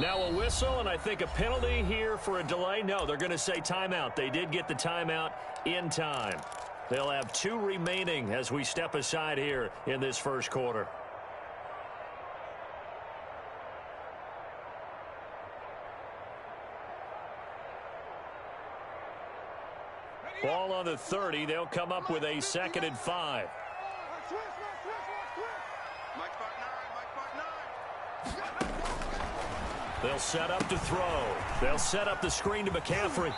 Now a whistle, and I think a penalty here for a delay. No, they're going to say timeout. They did get the timeout in time. They'll have 2 remaining as we step aside here in this first quarter. Ball on the 30. They'll come up with a 2nd and 5. They'll set up to throw. They'll set up the screen to McCaffrey.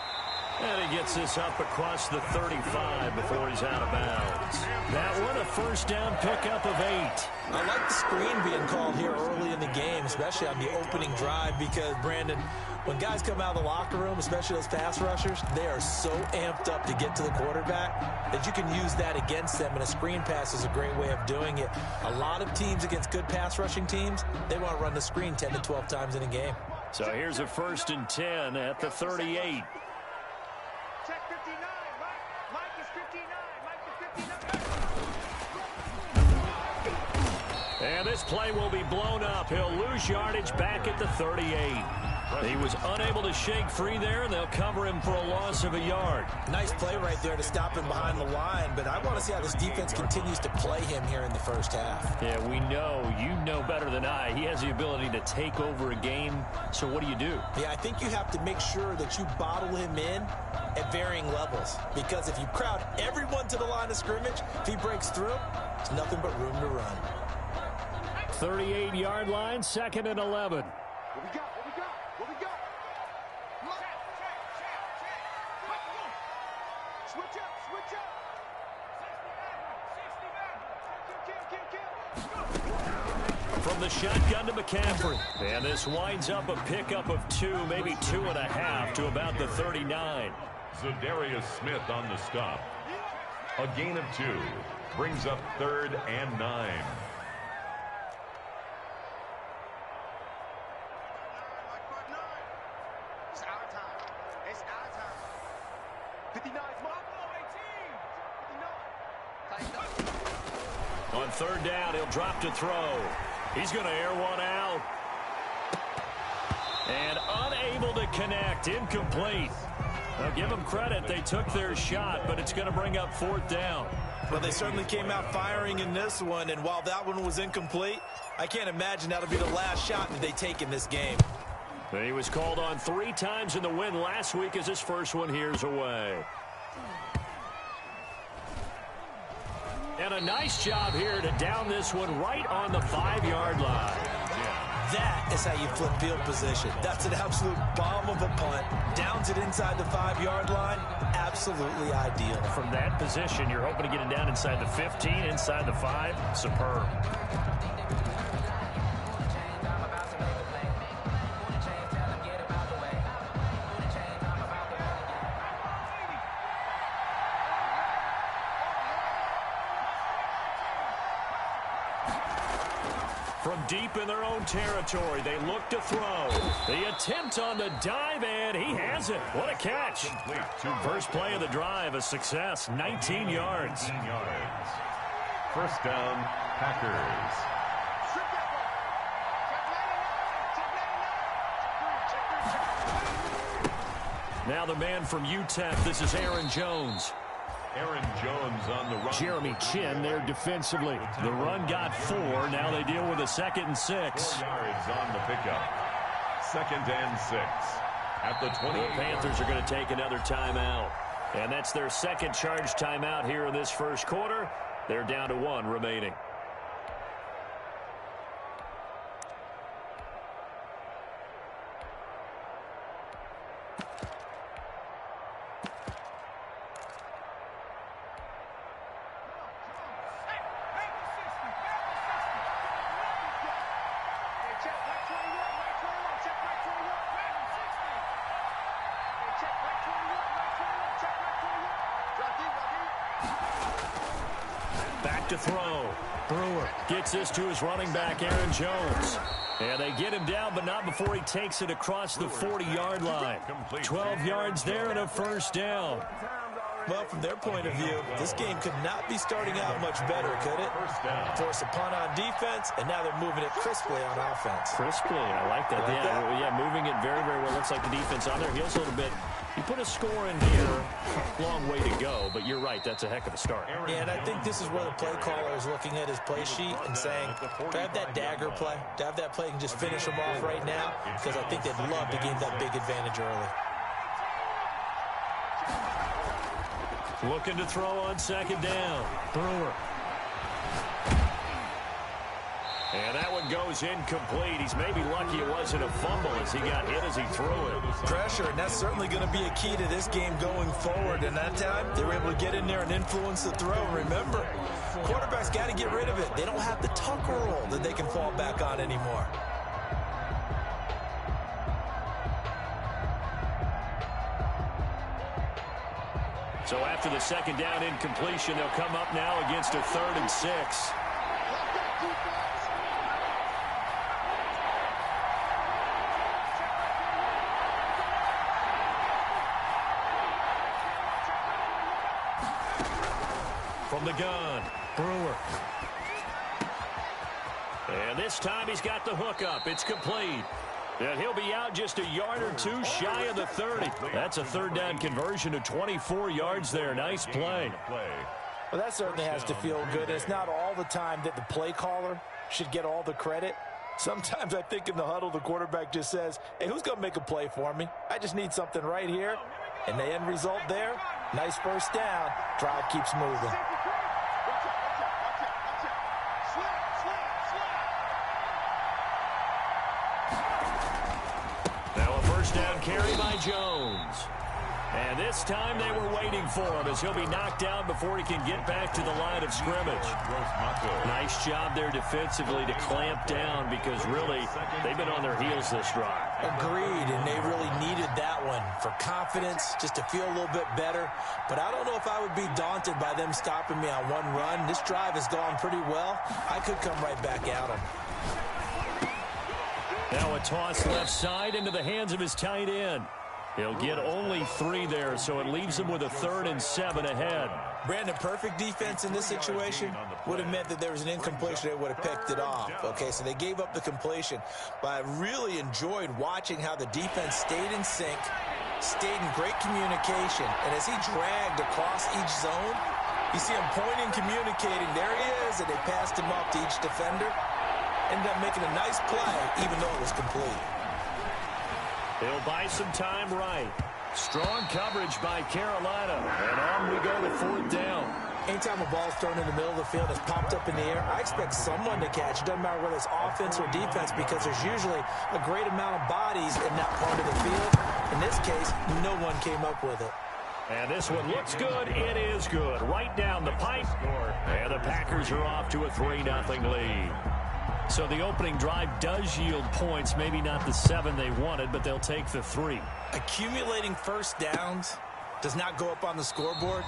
And he gets this up across the 35 before he's out of bounds. That one, a first down pickup of 8. I like the screen being called here early in the game, especially on the opening drive, because, Brandon, when guys come out of the locker room, especially those pass rushers, they are so amped up to get to the quarterback that you can use that against them, and a screen pass is a great way of doing it. A lot of teams against good pass rushing teams, they want to run the screen 10 to 12 times in a game. So here's a 1st and 10 at the 38. Check 59. Mike is 59. Mike is 59. And this play will be blown up. He'll lose yardage back at the 38. He was unable to shake free there, and they'll cover him for a loss of a yard. Nice play right there to stop him behind the line, but I want to see how this defense continues to play him here in the first half. Yeah, we know. You know better than I. He has the ability to take over a game, so what do you do? Yeah, I think you have to make sure that you bottle him in at varying levels, because if you crowd everyone to the line of scrimmage, if he breaks through, there's nothing but room to run. 38-yard line, 2nd and 11. What we got? Switch up. 60 From the shotgun to McCaffrey. And this winds up a pickup of 2, maybe 2.5 to about the 39. Zadarius Smith on the stop. A gain of 2 brings up 3rd and 9. It's our time. 59 is Marco 18. On 3rd down, he'll drop to throw. He's going to air one out. And unable to connect. Incomplete. Now, give them credit. They took their shot, but it's going to bring up 4th down. Well, they certainly came out firing in this one, and while that one was incomplete, I can't imagine that'll be the last shot that they take in this game. He was called on 3 times in the win last week as his first one here's away. And a nice job here to down this one right on the 5-yard line. That is how you flip field position. That's an absolute bomb of a punt. Downs it inside the 5-yard line. Absolutely ideal. From that position, you're hoping to get it down inside the 15, inside the 5. Superb. From deep in their own territory, they look to throw. The attempt on the dive, and he has it. What a catch. First play of the drive, a success, 19 yards. 19 yards. First down, Packers. Now the man from UTEP, this is Aaron Jones. Aaron Jones on the run. Jeremy Chin there defensively. The run got 4. Now they deal with a 2nd and 6. 4 yards on the pickup. 2nd and 6. At the 20. The Panthers are going to take another timeout. And that's their 2nd charge timeout here in this first quarter. They're down to 1 remaining. To throw. Brewer gets this to his running back, Aaron Jones. And they get him down, but not before he takes it across the 40-yard line. 12 yards there and a first down. Well, from their point of view, this game could not be starting out much better, could it? Force a punt on defense, and now they're moving it crisply on offense. Crisply, I like that. Yeah, moving it very, very well. Looks like the defense on their heels a little bit. You put a score in here, long way to go, but you're right, that's a heck of a start. Yeah, and I think this is where the play caller is looking at his play sheet and saying, to have that dagger play, to have that play and just finish them off right now, because I think they'd love to gain that big advantage early. Looking to throw on second down. Brewer. And that one goes incomplete. He's maybe lucky it wasn't a fumble as he got hit as he threw it. Pressure, and that's certainly going to be a key to this game going forward. And that time, they were able to get in there and influence the throw. Remember, quarterbacks got to get rid of it. They don't have the Tucker roll that they can fall back on anymore. So after the second down incompletion, they'll come up now against a 3rd and 6. From the gun, Brewer. And this time he's got the hook up. It's complete. And he'll be out just a yard or two shy of the 30. That's a 3rd down conversion to 24 yards there. Nice play. Well, that certainly has to feel good. It's not all the time that the play caller should get all the credit. Sometimes I think in the huddle, the quarterback just says, hey, who's going to make a play for me? I just need something right here. And the end result there, nice first down. Drive keeps moving. Now a first down carry by Jones. And this time they were waiting for him as he'll be knocked down before he can get back to the line of scrimmage. Nice job there defensively to clamp down because really they've been on their heels this drive. Agreed, and they really needed that one for confidence, just to feel a little bit better. But I don't know if I would be daunted by them stopping me on one run. This drive has gone pretty well. I could come right back at them. Now a toss left side into the hands of his tight end. He'll get only 3 there, so it leaves him with a 3rd and 7 ahead. Brandon, perfect defense in this situation would have meant that there was an incompletion. They would have picked it off. Okay, so they gave up the completion. But I really enjoyed watching how the defense stayed in sync, stayed in great communication. And as he dragged across each zone, you see him pointing, communicating. There he is, and they passed him up to each defender. Ended up making a nice play, even though it was complete. He'll buy some time right. Strong coverage by Carolina. And on we go to 4th down. Anytime a ball's thrown in the middle of the field, it's popped up in the air, I expect someone to catch. It doesn't matter whether it's offense or defense because there's usually a great amount of bodies in that part of the field. In this case, no one came up with it. And this one looks good. It is good. Right down the pipe. And the Packers are off to a 3-0 lead. So the opening drive does yield points, maybe not the 7 they wanted, but they'll take the 3. Accumulating first downs does not go up on the scoreboard,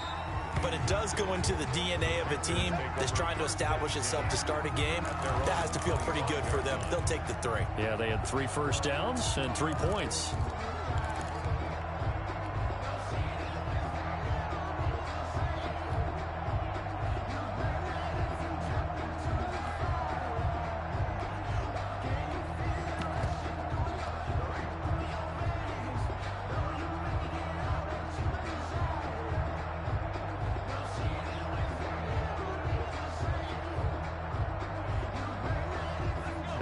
but it does go into the DNA of a team that's trying to establish itself to start a game. That has to feel pretty good for them. They'll take the 3. Yeah, they had 3 first downs and 3 points.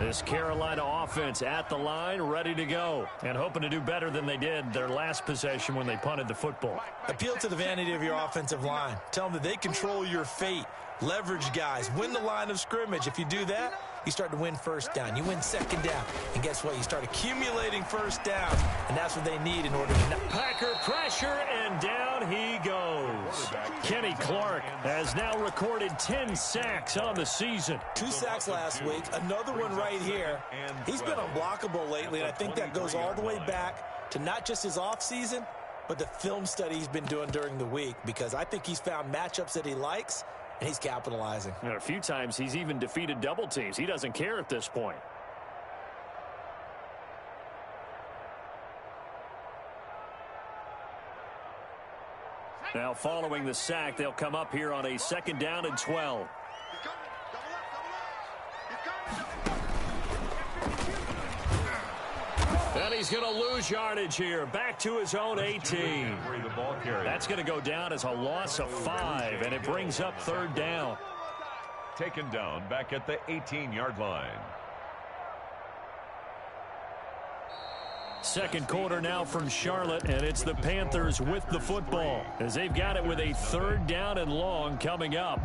This Carolina offense at the line, ready to go, and hoping to do better than they did their last possession when they punted the football. Appeal to the vanity of your offensive line. Tell them that they control your fate. Leverage guys. Win the line of scrimmage. If you do that, you start to win first down. You win second down. And guess what? You start accumulating first down. And that's what they need in order to... Packer pressure, and down he goes. Kenny Clark has now recorded 10 sacks on the season. 2 sacks last week. Another one right here. He's been unblockable lately, and I think that goes all the way back to not just his offseason, but the film study he's been doing during the week, because I think he's found matchups that he likes, and he's capitalizing. And a few times he's even defeated double teams. He doesn't care at this point. Now following the sack, they'll come up here on a 2nd down and 12. And he's going to lose yardage here. Back to his own 18. That's going to go down as a loss of 5, and it brings up 3rd down. Taken down back at the 18-yard line. 2nd quarter now from Charlotte, and it's the Panthers with the football as they've got it with a 3rd down and long coming up.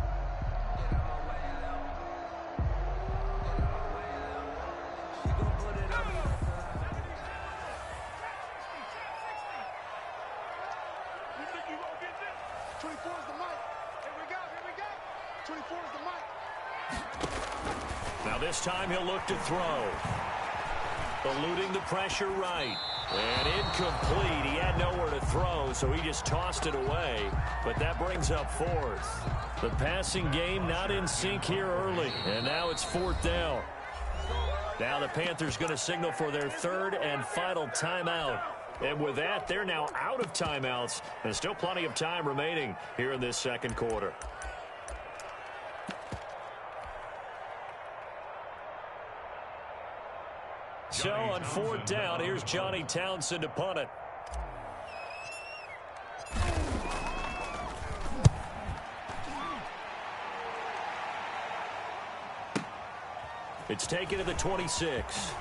Now this time he'll look to throw. Eluding the pressure right. And incomplete. He had nowhere to throw, so he just tossed it away. But that brings up 4th. The passing game not in sync here early. And now it's 4th down. Now the Panthers going to signal for their 3rd and final timeout. And with that, they're now out of timeouts. There's still plenty of time remaining here in this 2nd quarter. So on 4th down, here's Johnny Townsend to punt it. It's taken to the 26.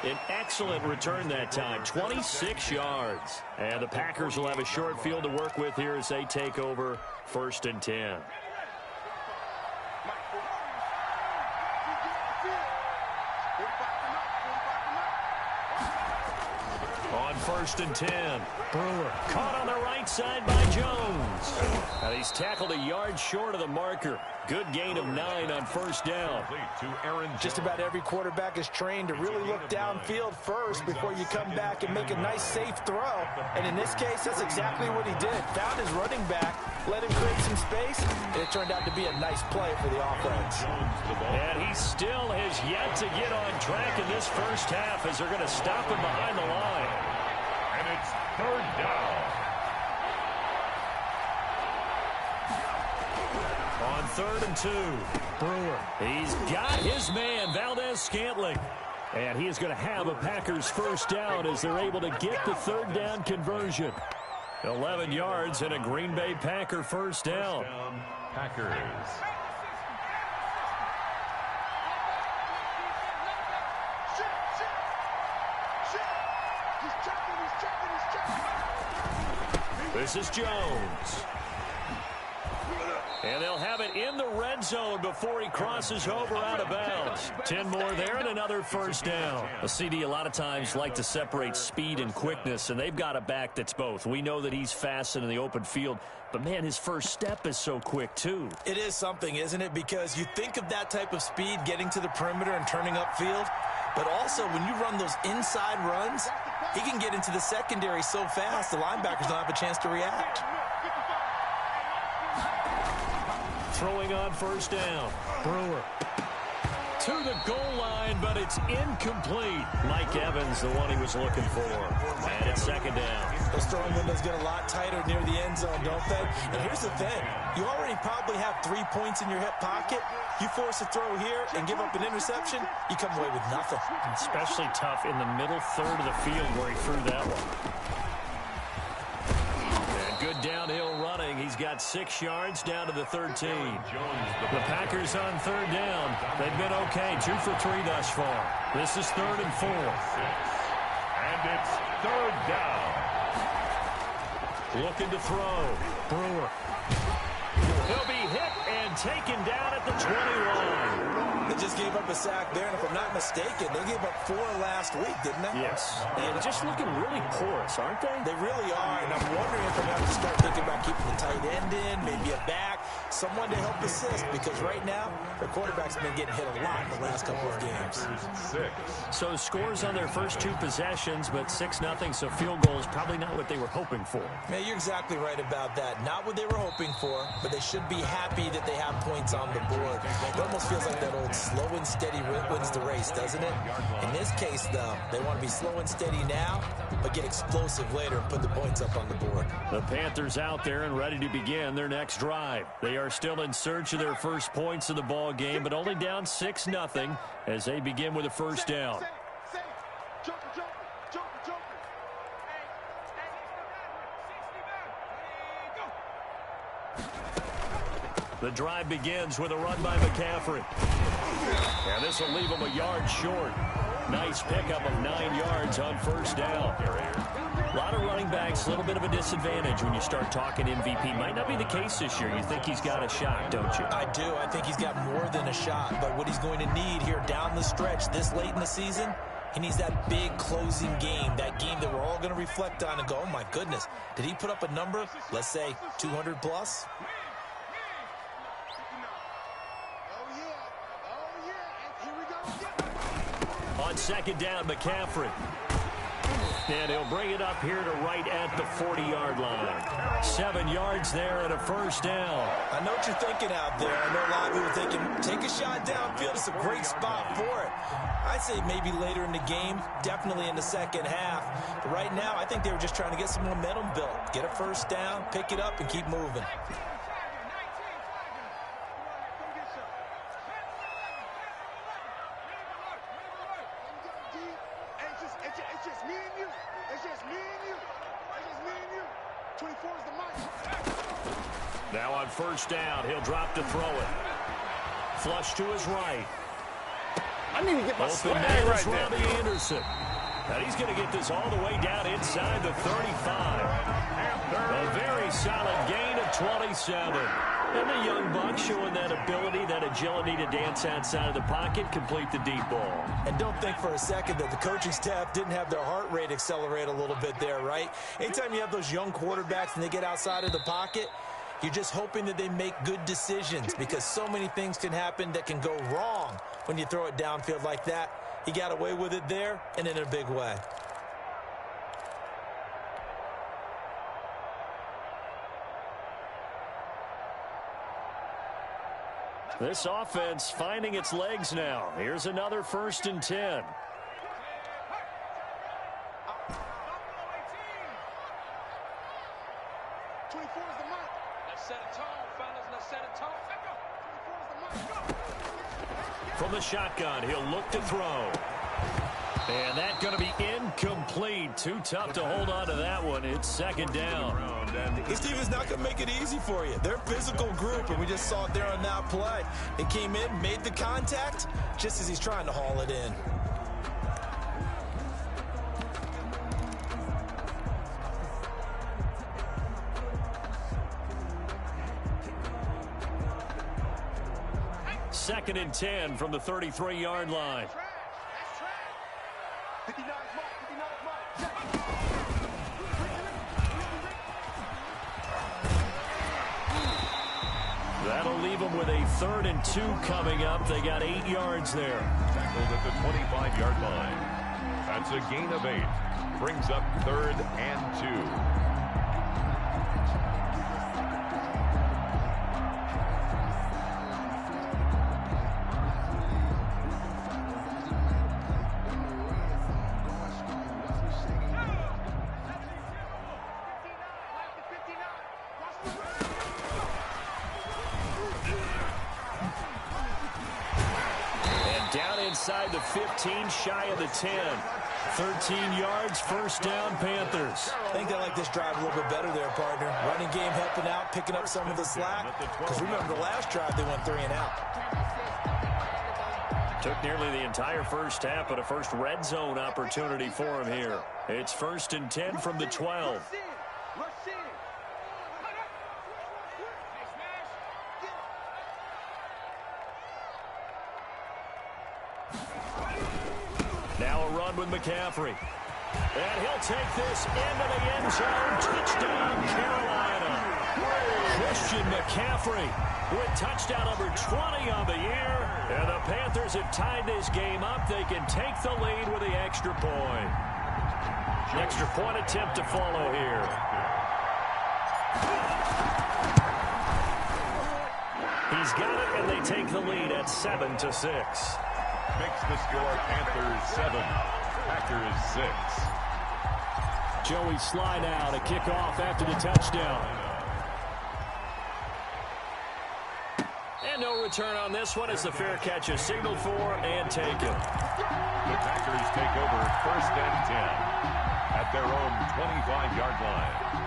An excellent return that time, 26 yards. And the Packers will have a short field to work with here as they take over 1st and 10. On 1st and 10, Brewer caught on the right side by Jones. And he's tackled a yard short of the marker. Good gain of 9 on 1st down. Just about every quarterback is trained to really look downfield first before you come back and make a nice, safe throw. And in this case, that's exactly what he did. Found his running back, let him create some space, and it turned out to be a nice play for the offense. And he still has yet to get on track in this first half as they're going to stop him behind the line. And it's 3rd down. On 3rd and 2, Brewer. He's got his man, Valdez-Scantling. And he is going to have a Packers 1st down as they're able to get the 3rd down conversion. 11 yards and a Green Bay Packer 1st down. Packers. This is Jones. And they'll have it in the red zone before he crosses over out of bounds. 10 more there and another 1st down. A CD a lot of times like to separate speed and quickness, and they've got a back that's both. We know that he's fast in the open field, but, man, his first step is so quick, too. It is something, isn't it? Because you think of that type of speed getting to the perimeter and turning upfield, but also when you run those inside runs, he can get into the secondary so fast the linebackers don't have a chance to react. Throwing on 1st down. Brewer to the goal line, but it's incomplete. Mike Evans, the one he was looking for. And it's 2nd down. Those throwing windows get a lot tighter near the end zone, don't they? And here's the thing. You already probably have 3 points in your hip pocket. You force a throw here and give up an interception, you come away with nothing. Especially tough in the middle 3rd of the field where he threw that one. Good downhill running. He's got 6 yards down to the 13. The Packers on 3rd down. They've been okay. 2 for 3 thus far. This is 3rd and 4. And it's 3rd down. Looking to throw. Brewer. He'll be hit and taken down at the 21. They just gave up a sack there, and if I'm not mistaken, they gave up 4 last week, didn't they? Yes. And just looking really porous, aren't they? They really are, and I'm wondering if they're going to have to start thinking about keeping the tight end in, maybe a back, someone to help assist, because right now, Their quarterback's been getting hit a lot in the last couple of games. So scores on their first 2 possessions, but 6-0, so field goals probably not what they were hoping for. Yeah, you're exactly right about that. Not what they were hoping for, but they should be happy that they have points on the board. It almost feels like that old slow and steady wins the race, doesn't it? In this case, though, they want to be slow and steady now, but get explosive later and put the points up on the board. The Panthers out there and ready to begin their next drive. They are still in search of their first points of the ball game, but only down 6-0 as they begin with a first down. The drive begins with a run by McCaffrey. And this will leave him a yard short. Nice pickup of 9 yards on first down. A lot of running backs, a little bit of a disadvantage when you start talking MVP. Might not be the case this year. You think he's got a shot, don't you? I do. I think he's got more than a shot. But what he's going to need here down the stretch this late in the season, he needs that big closing game, that game that we're all going to reflect on and go, oh, my goodness, did he put up a number, let's say 200 plus? On second down, McCaffrey. And he'll bring it up here to right at the 40-yard line. 7 yards there and a first down. I know what you're thinking out there. I know a lot of people are thinking, take a shot downfield. It's a great spot for it. I'd say maybe later in the game, definitely in the second half. But right now, I think they were just trying to get some momentum built. Get a first down, pick it up, and keep moving. Now on first down, he'll drop to throw it. Flush to his right. I need to get my swag right there. Robbie Anderson. And he's going to get this all the way down inside the 35. A very solid gain of 27. And the young buck showing that ability, that agility to dance outside of the pocket, complete the deep ball. And don't think for a second that the coaching staff didn't have their heart rate accelerate a little bit there, right? Anytime you have those young quarterbacks and they get outside of the pocket, you're just hoping that they make good decisions because so many things can happen that can go wrong when you throw it downfield like that. He got away with it there and in a big way. This offense finding its legs now. Here's another 1st and 10. From the shotgun, he'll look to throw. And that's going to be incomplete. Too tough to hold on to that one. It's second down. This team is not going to make it easy for you. They're a physical group, and we just saw it there on that play. They came in, made the contact, just as he's trying to haul it in. Second and 10 from the 33-yard line. That'll leave them with a 3rd and 2 coming up. They got 8 yards there. Tackled at the 25-yard line. That's a gain of 8. Brings up 3rd and 2. Inside the 15, shy of the 10. 13 yards, first down, Panthers. I think they like this drive a little bit better there, partner. Running game helping out, picking up some of the slack. Because remember, the last drive, they went 3 and out. Took nearly the entire first half, but a first red zone opportunity for him here. It's 1st and 10 from the 12. Now a run with McCaffrey. And he'll take this into the end zone. Touchdown, Carolina. Christian McCaffrey with touchdown number 20 on the year. And the Panthers have tied this game up. They can take the lead with the extra point. An extra point attempt to follow here. He's got it, and they take the lead at 7-6. Makes the score Panthers 7, Packers 6. Joey Sly now to kick off after the touchdown. And no return on this one as the fair catch is signaled for and taken. The Packers take over 1st and 10 at their own 25-yard line.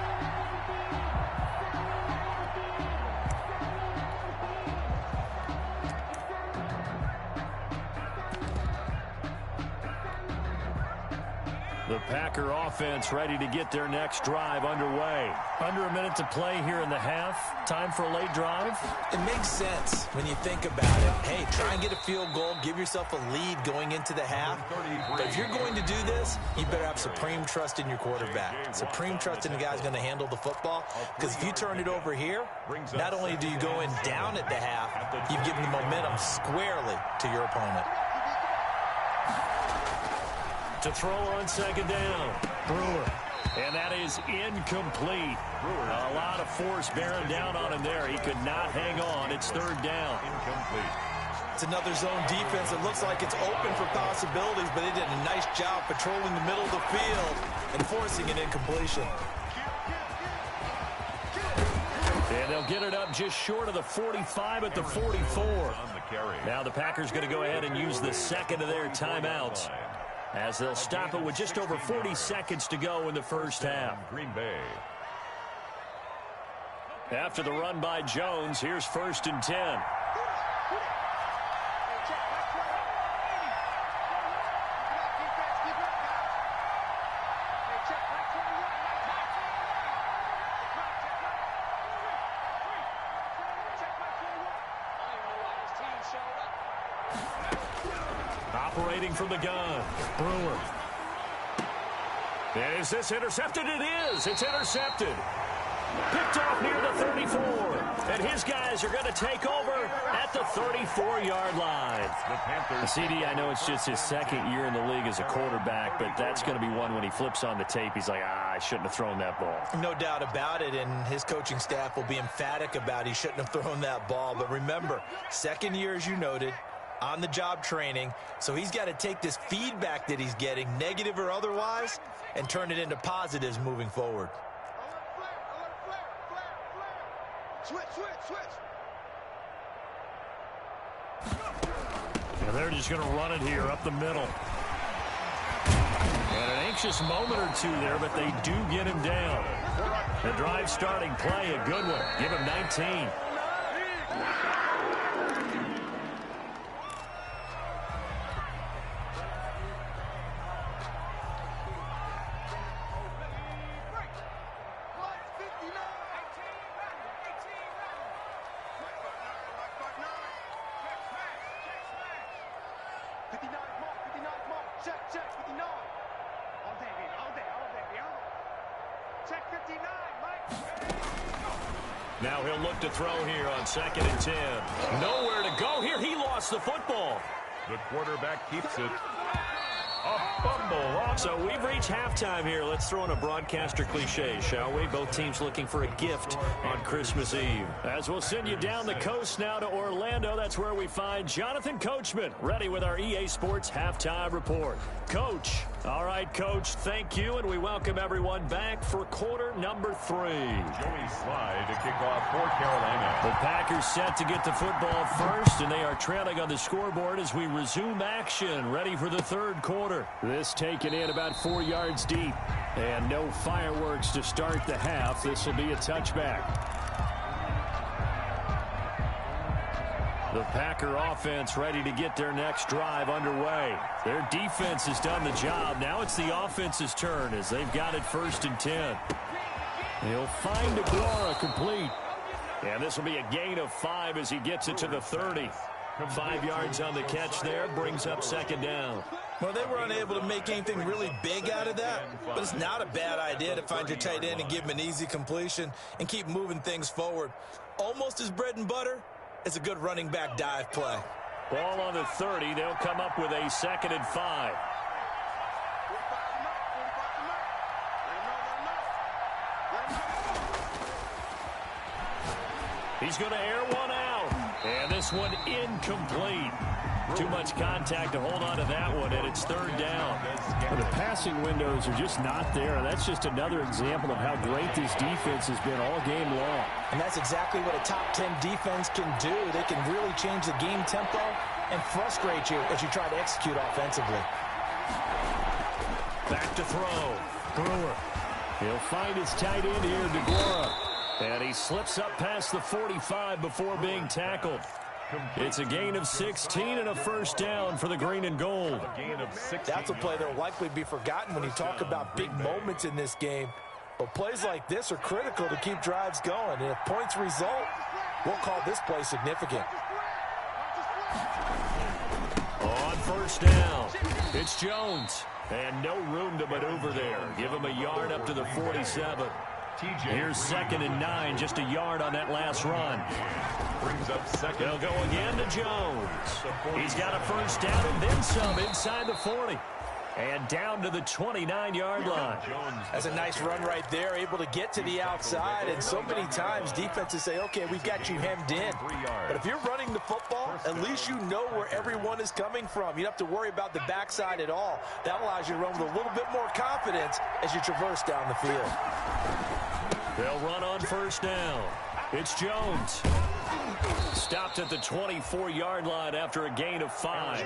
The Packer offense ready to get their next drive underway. Under a minute to play here in the half. Time for a late drive. It makes sense when you think about it. Hey, try and get a field goal. Give yourself a lead going into the half. But if you're going to do this, you better have supreme trust in your quarterback. Supreme trust in the guy who's going to handle the football. Because if you turn it over here, not only do you go in down at the half, you've given the momentum squarely to your opponent. To throw on second down, Brewer. And that is incomplete. A lot of force bearing down on him there. He could not hang on. It's 3rd down. Incomplete. It's another zone defense. It looks like it's open for possibilities, but they did a nice job patrolling the middle of the field and forcing an incompletion. And they'll get it up just short of the 45 at the 44. Now the Packers going to go ahead and use the second of their timeouts, as they'll stop it with just over 40 seconds to go in the first half. Green Bay. After the run by Jones, here's 1st and 10. Operating from the gun, Brewer. Is this intercepted? It is. It's intercepted. Picked off near the 34. And his guys are going to take over at the 34-yard line. CD, I know it's just his 2nd year in the league as a quarterback, but that's going to be one when he flips on the tape. He's like, I shouldn't have thrown that ball. No doubt about it, and his coaching staff will be emphatic about he shouldn't have thrown that ball. But remember, 2nd year, as you noted, on-the-job training, so he's got to take this feedback that he's getting, negative or otherwise, and turn it into positives moving forward. Switch. And they're just going to run it here up the middle. And an anxious moment or two there, but they do get him down. The drive starting play, a good one. Give him 19. Check 59. All day, baby. Check 59, Mike. Now he'll look to throw here on 2nd and 10. Nowhere to go here. He lost the football. The quarterback keeps it. A fumble. So we've reached halftime here. Let's throw in a broadcaster cliche, shall we? Both teams looking for a gift on Christmas Eve. As we'll send you down the coast now to Orlando. That's where we find Jonathan Coachman, ready with our EA Sports Halftime Report. Coach. All right, Coach, thank you, and we welcome everyone back for quarter number 3. Joey Sly to kick off for Carolina. The Packers set to get the football first, and they are trailing on the scoreboard as we resume action, ready for the 3rd quarter. This taken in about 4 yards deep, and no fireworks to start the half. This will be a touchback. The Packer offense ready to get their next drive underway. Their defense has done the job. Now it's the offense's turn as they've got it 1st and 10. He'll find Aguara complete. And this will be a gain of 5 as he gets it to the 30. 5 yards on the catch there, brings up 2nd down. Well, they were unable to make anything really big out of that, but it's not a bad idea to find your tight end and give him an easy completion and keep moving things forward. Almost as bread and butter as a good running back dive play. Ball on the 30. They'll come up with a 2nd and 5. He's going to air one out. And this one incomplete. Too much contact to hold on to that one, and it's 3rd down. Well, the passing windows are just not there. That's just another example of how great this defense has been all game long. And that's exactly what a top 10 defense can do. They can really change the game tempo and frustrate you as you try to execute offensively. Back to throw. Brewer. He'll find his tight end here, DeGuara. And he slips up past the 45 before being tackled. It's a gain of 16 and a 1st down for the green and gold. That's a play that will likely be forgotten when you talk about big moments in this game. But plays like this are critical to keep drives going. And if points result, we'll call this play significant. On 1st down, it's Jones. And no room to maneuver there. Give him a yard up to the 47. Here's 2nd and 9, just a yard on that last run. Brings up 2nd. They'll go again to Jones. He's got a 1st down and then some inside the 40. And down to the 29-yard line. That's a nice run right there, able to get to the outside. And so many times defenses say, okay, we've got you hemmed in. But if you're running the football, at least you know where everyone is coming from. You don't have to worry about the backside at all. That allows you to run with a little bit more confidence as you traverse down the field. They'll run on 1st down. It's Jones. Stopped at the 24-yard line after a gain of 5.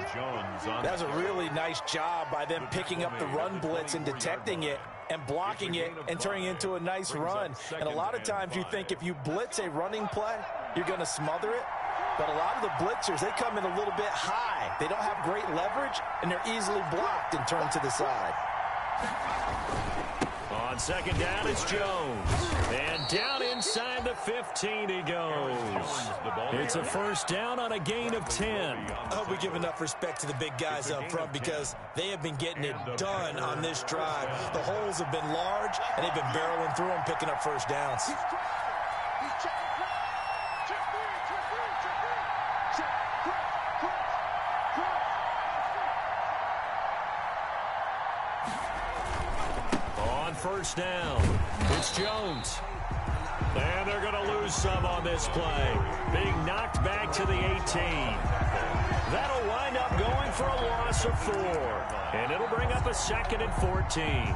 That was a really nice job by them picking up the run blitz and detecting it and blocking it and turning it into a nice run. And a lot of times you think if you blitz a running play, you're going to smother it. But a lot of the blitzers, they come in a little bit high. They don't have great leverage, and they're easily blocked and turned to the side. On 2nd down, it's Jones. And down inside the 15 he goes. It's a 1st down on a gain of 10. I hope we give enough respect to the big guys up front because they have been getting it done on this drive. The holes have been large, and they've been barreling through them, picking up 1st downs. On 1st down, it's Jones. And they're going to lose some on this play. Being knocked back to the 18. That'll wind up going for a loss of 4. And it'll bring up a 2nd and 14.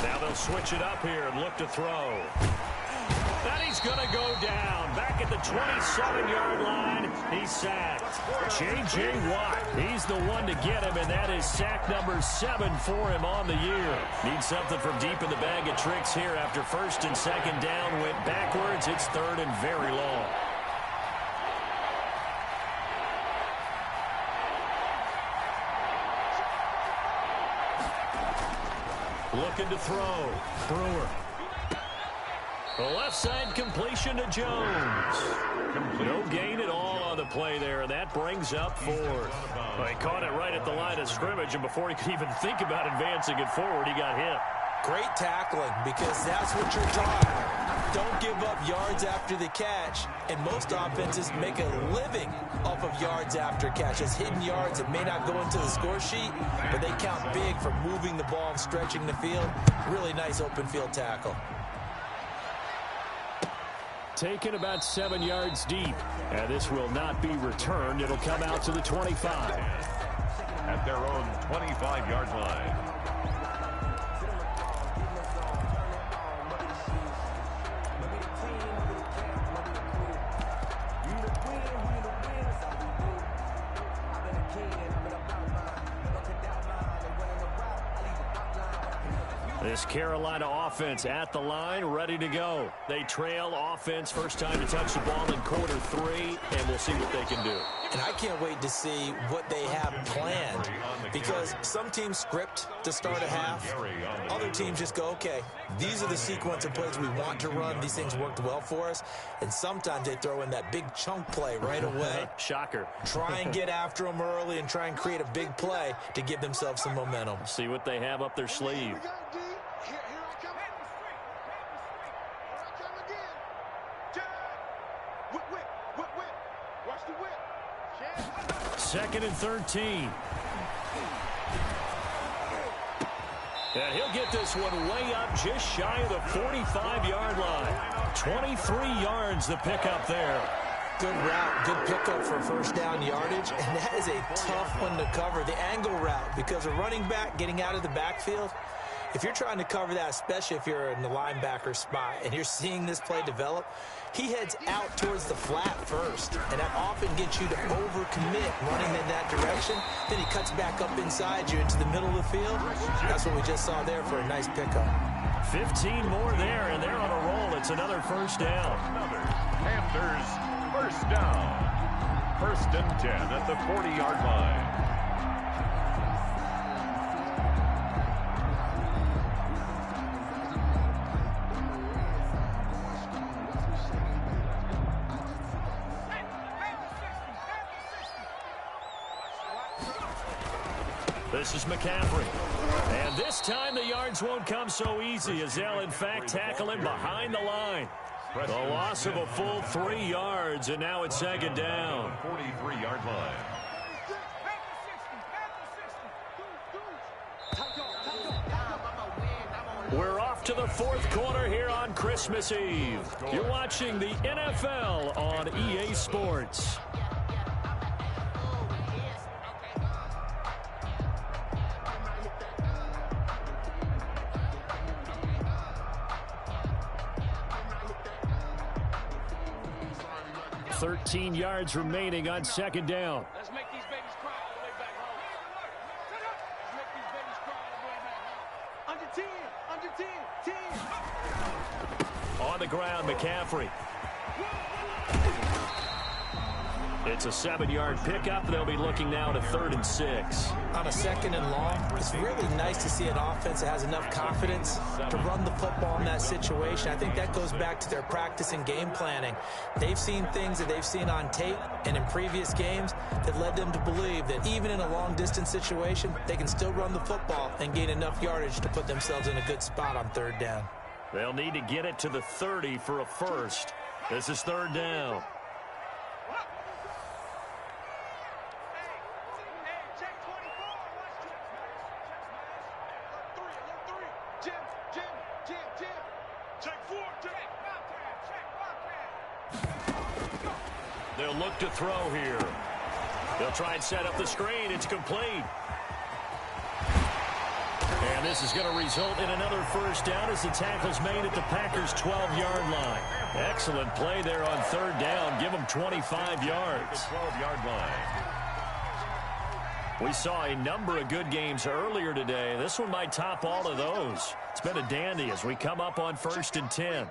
Now they'll switch it up here and look to throw. And he's going to go down. Back at the 27-yard line, he's sacked. J.J. Watt, he's the one to get him, and that is sack number 7 for him on the year. Needs something from deep in the bag of tricks here after 1st and 2nd down. Went backwards. It's 3rd and very long. Looking to throw. Brewer. The left side completion to Jones. No gain at all on the play there, and that brings up 4th. Well, he caught it right at the line of scrimmage, and before he could even think about advancing it forward, he got hit. Great tackling, because that's what you're taught. Don't give up yards after the catch, and most offenses make a living off of yards after catch. As hidden yards that may not go into the score sheet, but they count big for moving the ball and stretching the field. Really nice open field tackle. Taken about 7 yards deep. And this will not be returned. It'll come out to the 25. At their own 25-yard line. This Carolina offense at the line, ready to go. They trail offense, first time to touch the ball in quarter 3, and we'll see what they can do. And I can't wait to see what they have planned, because some teams script to start a half. Other teams just go, okay, these are the sequence of plays we want to run. These things worked well for us. And sometimes they throw in that big chunk play right away. Shocker. Try and get after them early and try and create a big play to give themselves some momentum. See what they have up their sleeve. Second and 13. And he'll get this one way up just shy of the 45-yard line. 23 yards the pickup there. Good route, good pickup for first down yardage, and that is a tough one to cover, the angle route, because a running back getting out of the backfield, if you're trying to cover that, especially if you're in the linebacker spot and you're seeing this play develop, he heads out towards the flat first, and that often gets you to overcommit running in that direction. Then he cuts back up inside you into the middle of the field. That's what we just saw there for a nice pickup. 15 more there, and they're on a roll. It's another first down. Panthers first down. First and 10 at the 40-yard line. This is McCaffrey. And this time the yards won't come so easy, as they'll in fact tackle him behind the line. The loss of a full 3 yards, and now it's second down. 43-yard line. We're off to the fourth quarter here on Christmas Eve. You're watching the NFL on EA Sports. $13 yards remaining on second down. Let's make these babies cry all the way back home. Let's make these babies cry all the way back home. Under 10, 10. On the ground, McCaffrey. It's a 7-yard pickup. They'll be looking now to 3rd and 6. On a second and long, it's really nice to see an offense that has enough confidence to run the football in that situation. I think that goes back to their practice and game planning. They've seen things that they've seen on tape and in previous games that led them to believe that even in a long-distance situation, they can still run the football and gain enough yardage to put themselves in a good spot on 3rd down. They'll need to get it to the 30 for a first. This is 3rd down. They'll look to throw here. They'll try and set up the screen. It's complete. And this is going to result in another first down as the tackle's made at the Packers' 12-yard line. Excellent play there on 3rd down. Give them 25 yards. 12-yard line. We saw a number of good games earlier today. This one might top all of those. It's been a dandy as we come up on 1st and 10.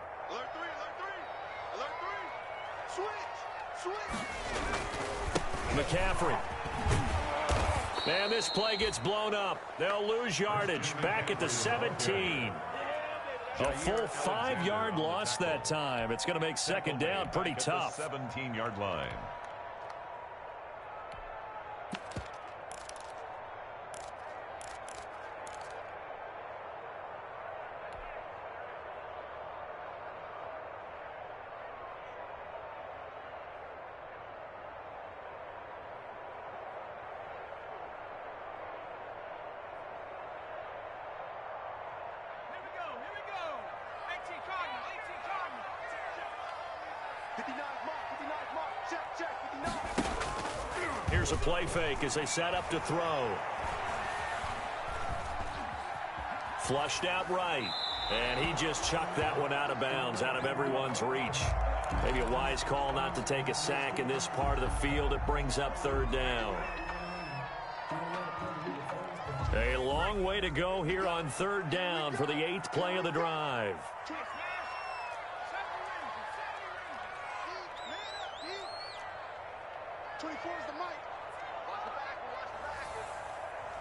McCaffrey. And this play gets blown up. They'll lose yardage back at the 17. A full 5-yard loss that time. It's going to make second down pretty tough. 17-yard line. Here's a play fake as they set up to throw. Flushed out right. And he just chucked that one out of bounds, out of everyone's reach. Maybe a wise call not to take a sack in this part of the field. It brings up 3rd down. A long way to go here on 3rd down for the 8th play of the drive. 24 is the mic. Watch the back. Watch the back.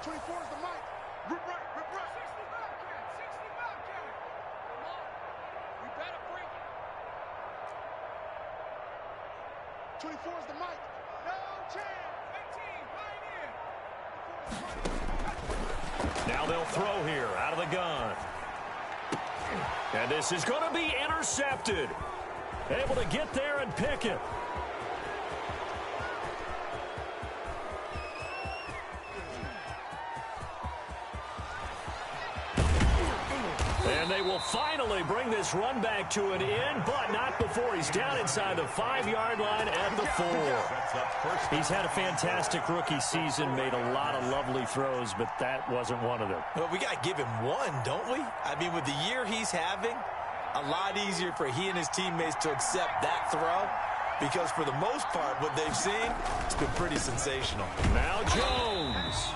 24 is the mic. Rip right. 60 Bobcat. 60 Bobcat. Come on. We better bring it. 24 is the mic. No chance. 18, right in. Now they'll throw here out of the gun. And this is going to be intercepted. Able to get there and pick it. And they will finally bring this run back to an end, but not before he's down inside the 5-yard line at the 4. He's had a fantastic rookie season, made a lot of lovely throws, but that wasn't one of them. Well, we got to give him one, don't we? I mean, with the year he's having, a lot easier for he and his teammates to accept that throw, because for the most part, what they've seen, it's been pretty sensational. Now Jones.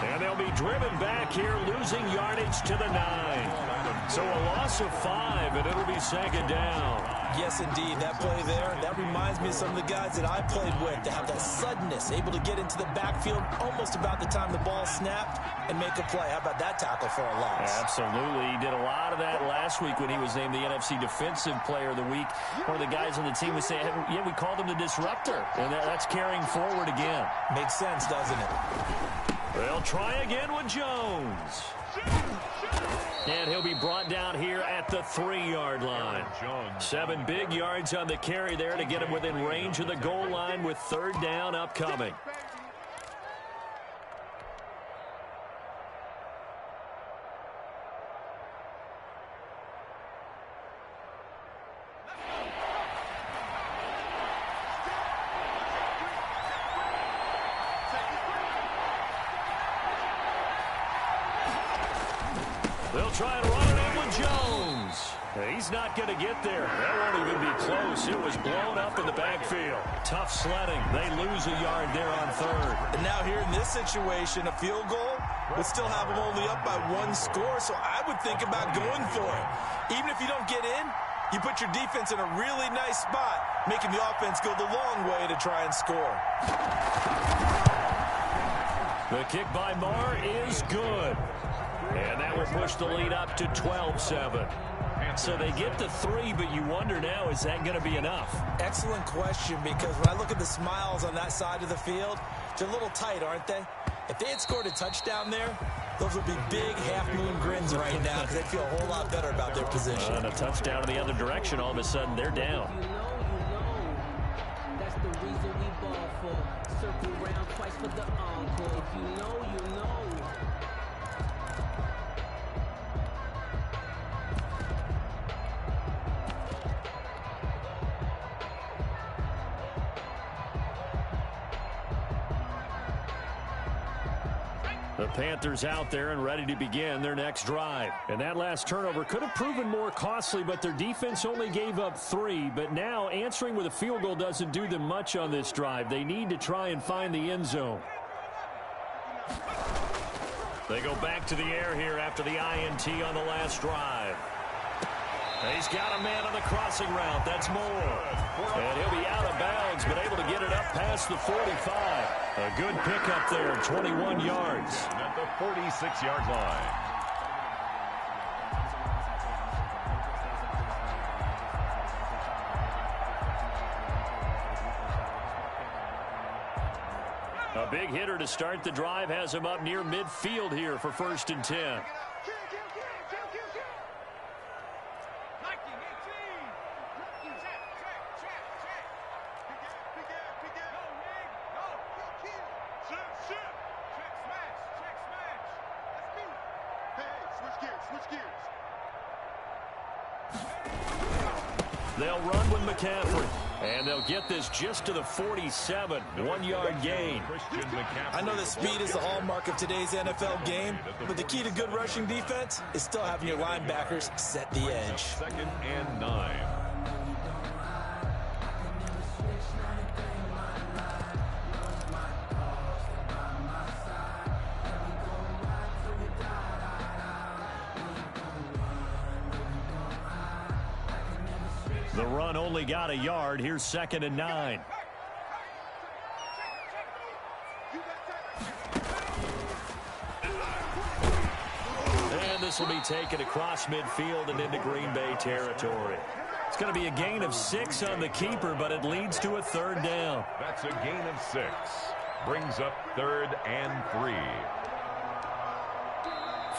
And they'll be driven back here, losing yardage to the 9. So a loss of 5, and it'll be second down. Yes, indeed. That play there, that reminds me of some of the guys that I played with that have that suddenness, able to get into the backfield almost about the time the ball snapped and make a play. How about that tackle for a loss? Absolutely. He did a lot of that last week when he was named the NFC Defensive Player of the Week. One of the guys on the team was saying, yeah, we called him the disruptor, and that's carrying forward again. Makes sense, doesn't it? They'll try again with Jones. And he'll be brought down here at the 3-yard line. 7 big yards on the carry there to get him within range of the goal line with 3rd down upcoming. They'll try and run it in with Jones. He's not going to get there. That won't even be close. It was blown up in the backfield. Tough sledding. They lose a yard there on 3rd. And now here in this situation, a field goal would still have them only up by 1 score, so I would think about going for it. Even if you don't get in, you put your defense in a really nice spot, making the offense go the long way to try and score. The kick by Marr is good. And that will push the lead up to 12-7. So they get the 3, but you wonder now, is that going to be enough? Excellent question, because when I look at the smiles on that side of the field, they're a little tight, aren't they? If they had scored a touchdown there, those would be big half-moon grins right now, because they'd feel a whole lot better about their position. And a touchdown in the other direction, all of a sudden, they're down. You know. That's the reason we ball for. Circle round twice for the encore. If you know, you know. The Panthers out there and ready to begin their next drive. And that last turnover could have proven more costly, but their defense only gave up 3. But now answering with a field goal doesn't do them much on this drive. They need to try and find the end zone. They go back to the air here after the INT on the last drive. He's got a man on the crossing route. That's Moore. And he'll be out of bounds, but able to get it up past the 45. A good pickup there, 21 yards. At the 46-yard line. A big hitter to start the drive has him up near midfield here for 1st and 10. They'll run with McCaffrey, and they'll get this just to the 47, 1-yard gain. I know that speed is the hallmark of today's NFL game, but the key to good rushing defense is still having your linebackers set the edge. 2nd and 9. The run only got a yard. Here's 2nd and 9. this will be taken across midfield and into Green Bay territory. It's going to be a gain of 6 on the keeper, but it leads to a 3rd down. That's a gain of 6. Brings up 3rd and 3.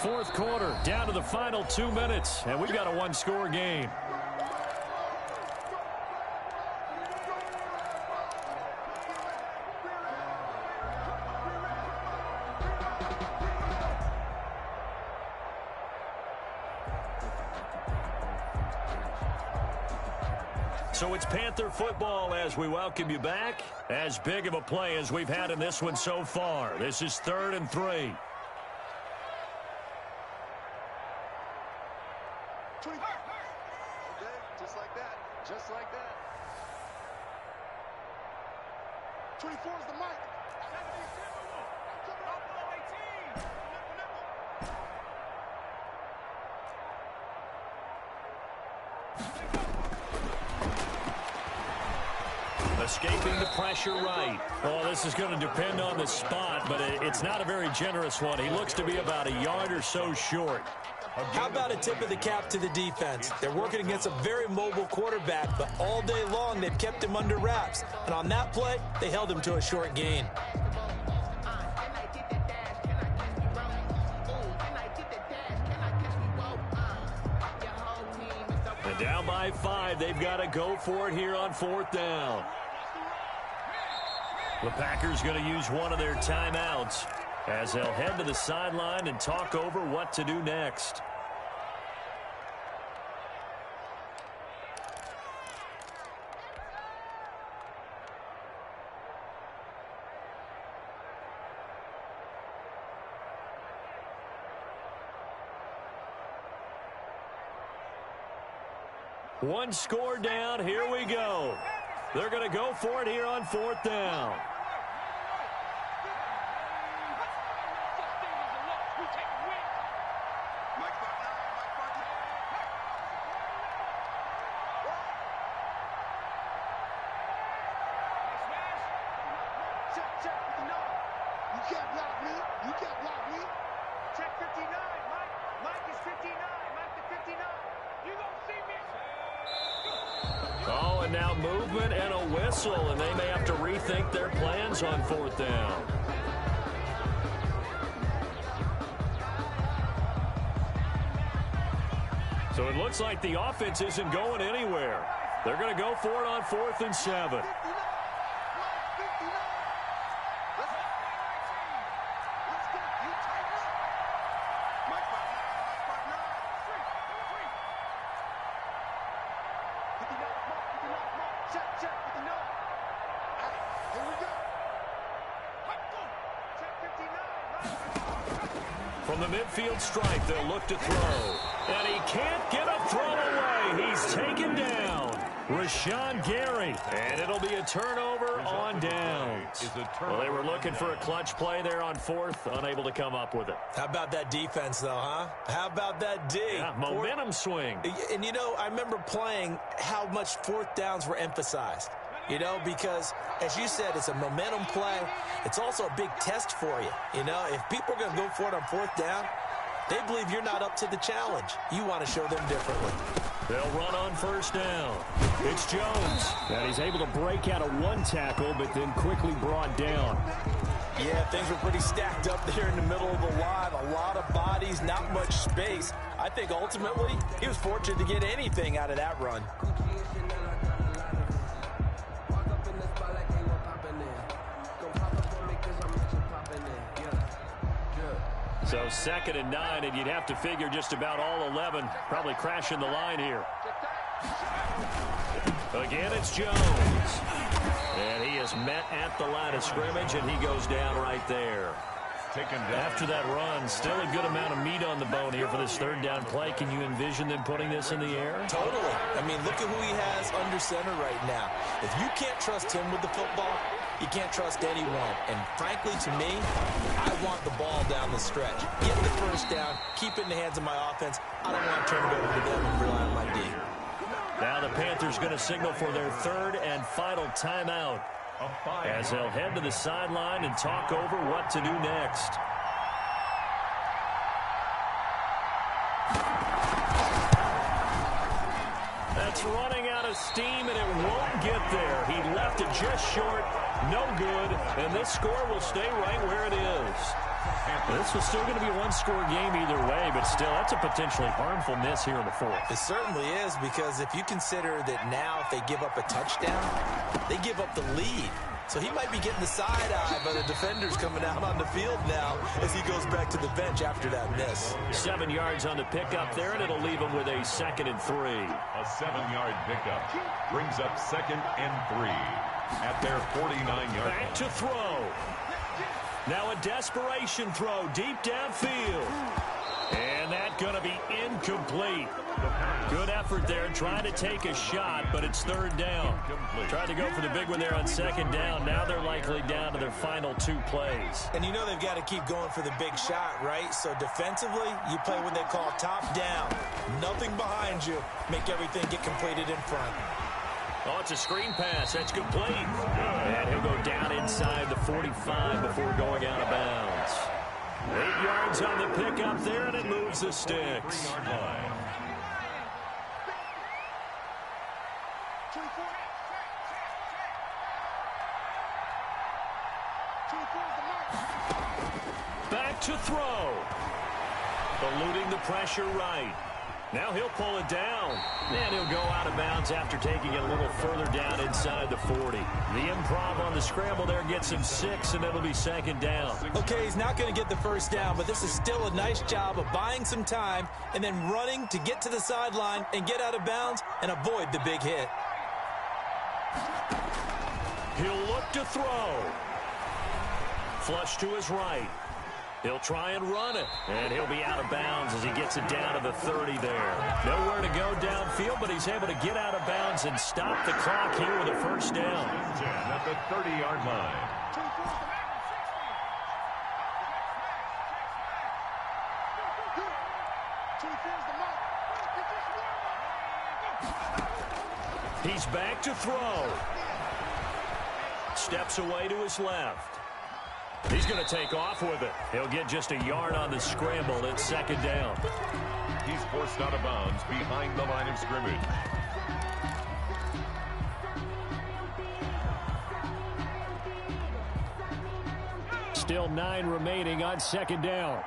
4th quarter, down to the final 2 minutes, and we've got a 1-score game. So it's Panther football as we welcome you back. As big of a play as we've had in this one so far. This is 3rd and 3. 20. Okay, just like that. Just like that. 24 is the mic. 77. Buffalo 18. Escaping the pressure right. Oh, this is going to depend on the spot, but it's not a very generous one. He looks to be about a yard or so short. How about a tip of the cap to the defense? They're working against a very mobile quarterback, but all day long they've kept him under wraps. And on that play, they held him to a short gain. And down by 5, they've got to go for it here on 4th down. The Packers going to use one of their timeouts as they'll head to the sideline and talk over what to do next. One score down. Here we go. They're going to go for it here on 4th down. Oh, and now movement and a whistle, and they may have to rethink their plans on 4th down. So it looks like the offense isn't going anywhere. They're going to go for it on 4th and 7. From the midfield stripe, they'll look to throw. And he can't get a throw away. He's taken down. Rashawn Gary. And it'll be a turnover on downs. Well, they were looking for a clutch play there on 4th, unable to come up with it. How about that defense, though, huh? How about that D? Yeah, momentum swing. And, you know, I remember playing how much 4th downs were emphasized. You know, because, as you said, it's a momentum play. It's also a big test for you. You know, if people are going to go for it on 4th down, they believe you're not up to the challenge. You want to show them differently. They'll run on 1st down. It's Jones. And he's able to break out of one tackle, but then quickly brought down. Yeah, things were pretty stacked up there in the middle of the line. A lot of bodies, not much space. I think ultimately he was fortunate to get anything out of that run. So 2nd and 9, and you'd have to figure just about all 11 probably crashing the line here. Again, it's Jones. And he is met at the line of scrimmage, and he goes down right there. After that run, still a good amount of meat on the bone here for this 3rd down play. Can you envision them putting this in the air? Totally. I mean, look at who he has under center right now. If you can't trust him with the football, you can't trust anyone. And frankly, to me, I want the ball down the stretch. Get the 1st down, keep it in the hands of my offense. I don't want to turn it over to them and rely on my D. Now the Panthers going to signal for their 3rd and final timeout as they'll head to the sideline and talk over what to do next. It's running out of steam, and it won't get there. He left it just short. No good. And this score will stay right where it is. This was still going to be a one-score game either way, but still, that's a potentially harmful miss here in the fourth. It certainly is, because if you consider that now if they give up a touchdown, they give up the lead. So he might be getting the side eye by the defenders coming out on the field now as he goes back to the bench after that miss. 7 yards on the pickup there, and it'll leave him with a 2nd and 3. A 7-yard pickup brings up 2nd and 3 at their 49-yard line. Back to throw. Now a desperation throw deep downfield. And that's going to be incomplete. Good effort there trying to take a shot, but it's 3rd down. Tried to go for the big one there on 2nd down. Now they're likely down to their final 2 plays. And you know they've got to keep going for the big shot, right? So defensively, you play what they call top down. Nothing behind you. Make everything get completed in front. Oh, it's a screen pass. That's complete. And he'll go down inside the 45 before going out of bounds. 8 yards on the pickup there, and it moves the sticks. Back to throw. Eluding the pressure right. Now he'll pull it down, and he'll go out of bounds after taking it a little further down inside the 40. The improv on the scramble there gets him 6, and it'll be 2nd down. Okay, he's not going to get the 1st down, but this is still a nice job of buying some time and then running to get to the sideline and get out of bounds and avoid the big hit. He'll look to throw. Flush to his right. He'll try and run it, and he'll be out of bounds as he gets it down to the 30 there. Nowhere to go downfield, but he's able to get out of bounds and stop the clock here with a 1st down. At the 30-yard line. He's back to throw. Steps away to his left. He's going to take off with it. He'll get just a yard on the scramble. It's 2nd down. He's forced out of bounds behind the line of scrimmage. Still 9 remaining on 2nd down.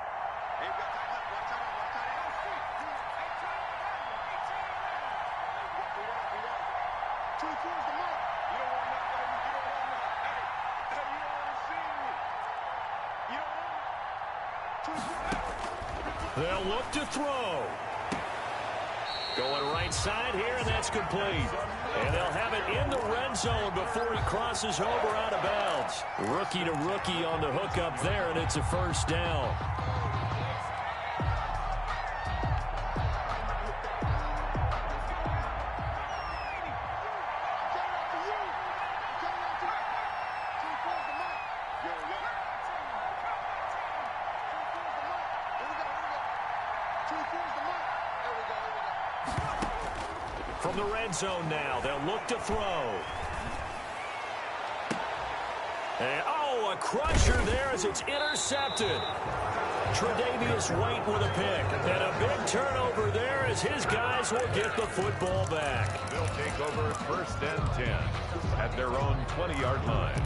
They'll look to throw. Going right side here, and that's complete. And they'll have it in the red zone before he crosses over out of bounds. Rookie to rookie on the hook up there, and it's a 1st down. From the red zone now, they'll look to throw. And, oh, a crusher there as it's intercepted. Tre'Davious White with a pick. And a big turnover there as his guys will get the football back. They'll take over 1st and 10 at their own 20-yard line.